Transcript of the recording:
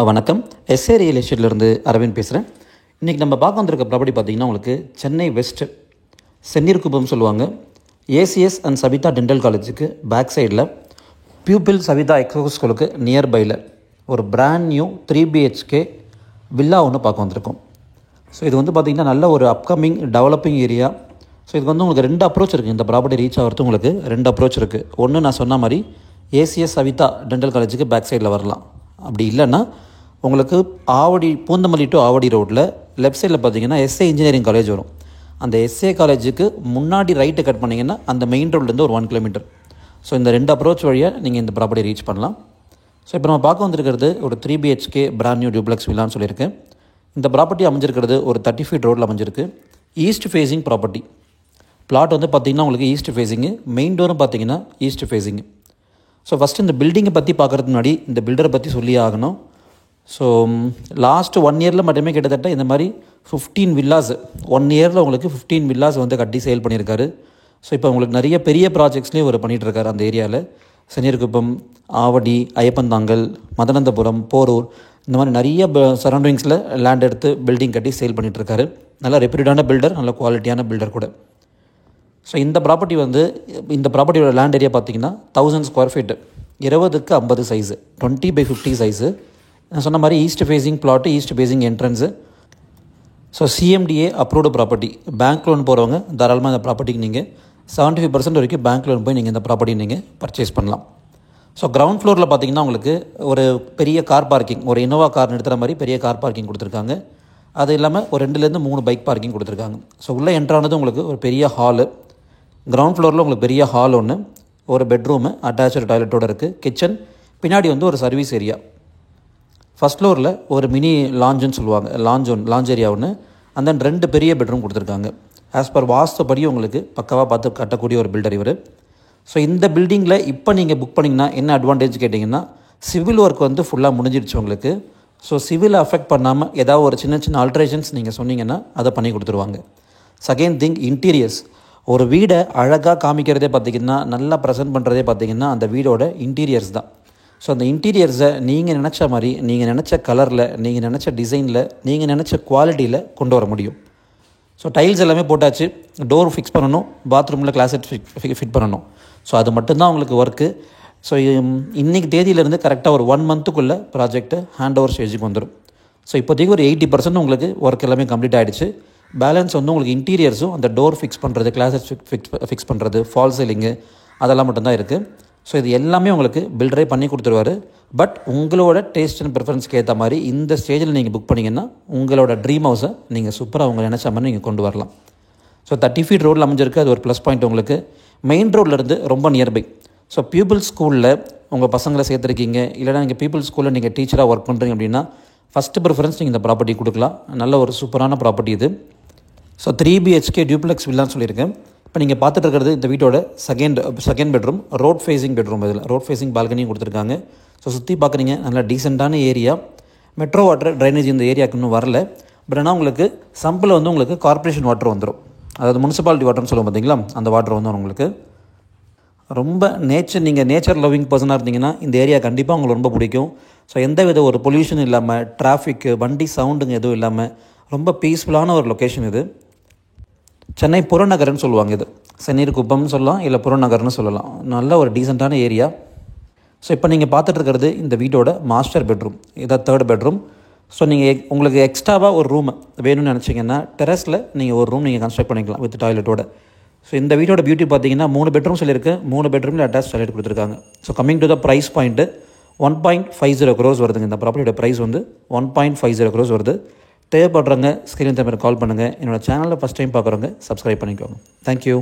வணக்கம். S A real எஸ்டேட்லேருந்து Aravind பேசுகிறேன். இன்றைக்கி நம்ம பார்க்க வந்திருக்க ப்ராப்பர்ட்டி பார்த்திங்கன்னா உங்களுக்கு சென்னை வெஸ்ட் செந்நீர்குப்பம் சொல்லுவாங்க. ஏசிஎஸ் அண்ட் சவிதா டென்டல் காலேஜுக்கு பேக் சைடில் பியூபிள் சவிதா எக்ஸோ ஸ்கூலுக்கு நியர்பையில் ஒரு பிராண்ட் நியூ 3BHK வில்லா ஒன்று பார்க்க வந்திருக்கோம். ஸோ இது வந்து பார்த்திங்கன்னா நல்ல ஒரு அப்கமிங் டெவலப்பிங் ஏரியா. ஸோ இது வந்து உங்களுக்கு 2 அப்ரோச் இருக்குது. இந்த ப்ராப்பர்ட்டி ரீச் ஆகிறது உங்களுக்கு 2 அப்ரோச் இருக்குது. ஒன்று நான் சொன்ன மாதிரி ஏசிஎஸ் சவிதா டென்டல் காலேஜுக்கு பேக் சைடில் வரலாம். அப்படி இல்லைன்னா உங்களுக்கு ஆவடி பூந்தமல்லி டு ஆவடி ரோட்டில் லெஃப்ட் சைடில் பார்த்தீங்கன்னா எஸ்ஏ இன்ஜினியரிங் காலேஜ் வரும். அந்த எஸ்ஏ காலேஜுக்கு முன்னாடி ரைட்டு கட் பண்ணிங்கன்னா அந்த மெயின் ரோட்லேருந்து ஒரு 1 கிலோமீட்டர். ஸோ இந்த 2 அப்ரோச் வழியாக நீங்கள் இந்த ப்ராப்பர்ட்டி ரீச் பண்ணலாம். ஸோ இப்போ நம்ம பார்க்க வந்திருக்கிறது ஒரு 3BHK பிராண்ட் நியூ டியூப்ளெக்ஸ் வில்லான்னு சொல்லியிருக்கேன். இந்த ப்ராப்பர்ட்டி அமைஞ்சிருக்கிறது ஒரு 30 ஃபீட் ரோட்டில் அமைஞ்சிருக்கு. East facing property. பிளாட் வந்து பார்த்திங்கன்னா உங்களுக்கு ஈஸ்ட் ஃபேஸிங்கு, மெயின் டோரும் பார்த்திங்கன்னா ஈஸ்ட் ஃபேஸிங்கு. ஸோ ஃபஸ்ட்டு இந்த பில்டிங்கை பற்றி பார்க்குறதுக்கு முன்னாடி இந்த பில்டரை பற்றி சொல்லி ஆகணும். ஸோ லாஸ்ட்டு 1 இயரில் மட்டுமே கிட்டத்தட்ட இந்த மாதிரி 15 வில்லாஸ் 1 இயரில் உங்களுக்கு 15 வில்லாஸ் வந்து கட்டி சேல் பண்ணியிருக்காரு. ஸோ இப்போ உங்களுக்கு நிறைய பெரிய ப்ராஜெக்ட்ஸ்லேயும் அவர் பண்ணிகிட்ருக்காரு. அந்த ஏரியாவில் செந்நீர்குப்பம், ஆவடி, ஐயப்பந்தாங்கல், மதனந்தபுரம், போரூர் இந்த மாதிரி நிறைய சரௌண்டிங்ஸில் லேண்ட் எடுத்து பில்டிங் கட்டி சேல் பண்ணிகிட்ருக்காரு. நல்ல ரெப்யூட்டடான பில்டர், நல்ல குவாலிட்டியான பில்டர் கூட. ஸோ இந்த ப்ராப்பர்ட்டியோட லேண்ட் ஏரியா பார்த்திங்கன்னா 1000 ஸ்கொயர் ஃபீட்டு, 20க்கு 50 சைஸு, 20/50 சைஸு. நான் சொன்ன மாதிரி east facing plot, east facing entrance. So CMDA approved property. Bank loan போகிறவங்க தாராளமாக இந்த ப்ராப்பர்ட்டிக்கு நீங்கள் 75% வரைக்கும் பேங்க் லோன் போய் நீங்கள் இந்த ப்ராப்பர்ட்டி நீங்கள் பர்ச்சேஸ் பண்ணலாம். ஸோ கிரவுண்ட் ஃப்ளோரில் பார்த்திங்கன்னா உங்களுக்கு ஒரு பெரிய கார் பார்க்கிங், ஒரு இனோவா கார் நிறுத்துகிற மாதிரி பெரிய கார் பார்க்கிங் கொடுத்துருக்காங்க. அது இல்லாமல் ஒரு 2லேருந்து 3 பைக் பார்க்கிங் கொடுத்துருக்காங்க. ஸோ உள்ளே என்ட்ரானது உங்களுக்கு ஒரு பெரிய ஹாலு. கிரவுண்ட் ஃப்ளோரில் உங்களுக்கு பெரிய ஹால் ஒன்று, ஒரு பெட்ரூமு, அட்டாச்சு டாய்லெட்டோடு இருக்குது, கிச்சன், பின்னாடி வந்து ஒரு சர்வீஸ் ஏரியா. ஃபஸ்ட் ஃப்ளோரில் ஒரு மினி லாஞ்சுன்னு சொல்லுவாங்க, லாஞ்ச் ஏரியா ஒன்று, அந்த 2 பெரிய பெட்ரூம் கொடுத்துருக்காங்க. ஆஸ் பர் வாஸ்துப்படி உங்களுக்கு பக்காவாக பார்த்து கட்டக்கூடிய ஒரு பில்டர் இவர். ஸோ இந்த பில்டிங்கில் இப்போ நீங்கள் புக் பண்ணிங்கன்னா என்ன அட்வான்டேஜ் கேட்டிங்கன்னா, சிவில் ஒர்க் வந்து ஃபுல்லாக முடிஞ்சிடுச்சு உங்களுக்கு. ஸோ சிவிலை அஃபெக்ட் பண்ணாமல் ஏதாவது ஒரு சின்ன சின்ன ஆல்ட்ரேஷன்ஸ் நீங்கள் சொன்னீங்கன்னா அதை பண்ணி கொடுத்துருவாங்க. Second thing, interiors. ஒரு வீடை அழகாக காமிக்கிறதே பார்த்திங்கன்னா, நல்லா ப்ரெசென்ட் பண்ணுறதே பார்த்திங்கன்னா அந்த வீடோட இன்டீரியர்ஸ் தான். ஸோ அந்த இன்டீரியர்ஸை நீங்கள் நினச்ச மாதிரி, நீங்கள் நினச்ச கலரில், நீங்கள் நினச்ச டிசைனில், நீங்கள் நினச்ச குவாலிட்டியில் கொண்டு வர முடியும். ஸோ டைல்ஸ் எல்லாமே போட்டாச்சு, டோர் ஃபிக்ஸ் பண்ணணும், பாத்ரூமில் கிளாஸட் ஃபிட் பண்ணணும். ஸோ அது மட்டும்தான் உங்களுக்கு ஒர்க்கு. ஸோ இன்றைக்கி தேதியிலேருந்து கரெக்டாக ஒரு 1 மந்த்துக்குள்ளே ப்ராஜெக்ட்டு ஹேண்ட் ஓவர் ஸ்டேஜுக்கு வந்துடும். ஸோ இப்போதைக்கு ஒரு 80% உங்களுக்கு ஒர்க் எல்லாமே கம்ப்ளீட் ஆகிடுச்சு. பேலன்ஸ் வந்து உங்களுக்கு இன்டீரியர்ஸும் அந்த டோர் ஃபிக்ஸ் பண்ணுறது, கிளாஸஸ் ஃபிக்ஸ் பண்ணுறது, ஃபால் சீலிங்கு அதெல்லாம் மட்டும்தான் இருக்குது. ஸோ இது எல்லாமே உங்களுக்கு பில்டரே பண்ணி கொடுத்துருவார். பட் உங்களோட டேஸ்ட் அண்ட் ப்ரிஃபரன்ஸ்க்கு ஏற்ற மாதிரி இந்த ஸ்டேஜில் நீங்கள் புக் பண்ணிங்கன்னா உங்களோட ட்ரீம் ஹவுஸை நீங்கள் சூப்பராக அவங்க நினச்ச மாதிரி நீங்கள் கொண்டு வரலாம். ஸோ 30 ஃபீட் ரோடில் அமைஞ்சிருக்கு. அது ஒரு ப்ளஸ் பாயிண்ட் உங்களுக்கு. மெயின் ரோட்லேருந்து ரொம்ப நியர்பை. ஸோ பீப்புள்ஸ் ஸ்கூலில் உங்கள் பசங்களை சேர்த்துருக்கீங்க, இல்லைனா நீங்கள் பீப்புள்ஸ் ஸ்கூலில் நீங்கள் டீச்சராக ஒர்க் பண்ணுறீங்க அப்படின்னா ஃபஸ்ட்டு ப்ரிஃபரன்ஸ் நீங்கள் இந்த ப்ராப்பர்ட்டி கொடுக்கலாம். நல்ல ஒரு சூப்பரான ப்ராப்பர்ட்டி இது. ஸோ 3BHK டியூப்ளெக்ஸ் வில்லான்னு சொல்லியிருக்கேன். இப்போ நீங்கள் பார்த்துட்டு இருக்கிறது இந்த வீட்டோட second bedroom, road facing bedroom. இதில் ரோட் ஃபேஸிங் பால்கனியும் கொடுத்துருக்காங்க. ஸோ சுற்றி பார்க்குறீங்க, நல்லா டீசெண்டான ஏரியா. மெட்ரோ வாட்டர் ட்ரைனேஜ் இந்த ஏரியாவுக்கு இன்னும் வரல. பட் ஆனால் உங்களுக்கு சம்பில் வந்து உங்களுக்கு கார்ப்பரேஷன் வாட்டர் வந்துடும். அதாவது முனிசிபாலிட்டி வாட்டர்னு சொல்லுவோம் பார்த்தீங்களா, அந்த வாட்டர் வந்து உங்களுக்கு ரொம்ப நீங்கள் நேச்சர் லவ்விங் பர்சனாக இருந்தீங்கன்னா இந்த ஏரியா கண்டிப்பாக உங்களுக்கு ரொம்ப பிடிக்கும். ஸோ எந்த வித ஒரு பொல்யூஷன் இல்லாமல், டிராஃபிக்கு, வண்டி சவுண்டுங்க எதுவும் இல்லாமல் ரொம்ப பீஸ்ஃபுல்லான ஒரு லொக்கேஷன் இது. சென்னை புறநகர்னு சொல்லுவாங்க. இது செந்நீர்குப்பம்னு சொல்லலாம், இல்லை புறநகர்னு சொல்லலாம். நல்ல ஒரு டீசெண்டான ஏரியா. ஸோ இப்போ நீங்கள் பார்த்துட்டு இருக்கிறது இந்த வீட்டோட மாஸ்டர் பெட்ரூம். இதான் 3rd பெட்ரூம். ஸோ நீங்கள் உங்களுக்கு எக்ஸ்ட்ராவாக ஒரு ரூம் வேணும்னு நினச்சிங்கன்னா டெரஸில் நீங்கள் ஒரு ரூம் நீங்கள் கன்ஸ்ட்ரக்ட் பண்ணிக்கலாம் வித் டாய்லெட்டோட. ஸோ இந்த வீட்டோட பியூட்டி பார்த்தீங்கன்னா 3 பெட்ரூம் சொல்லியிருக்கு. 3 பெட்ரூமில் அட்டாச் டாய்லெட் கொடுத்துருக்காங்க. So coming to the price point 1.50 crores வருதுங்க. இந்த ப்ராப்பர்ட்டியோட ப்ரைஸ் வந்து 1.50 crores வருது. தேவைப்படுறவங்க ஸ்க்ரீன் தம்பி கால் பண்ணுங்கள். என்னோடய சேனலில் ஃபஸ்ட் டைம் பார்க்குறவங்க சப்ஸ்கிரைப் பண்ணிக்கோங்க. தேங்க்யூ.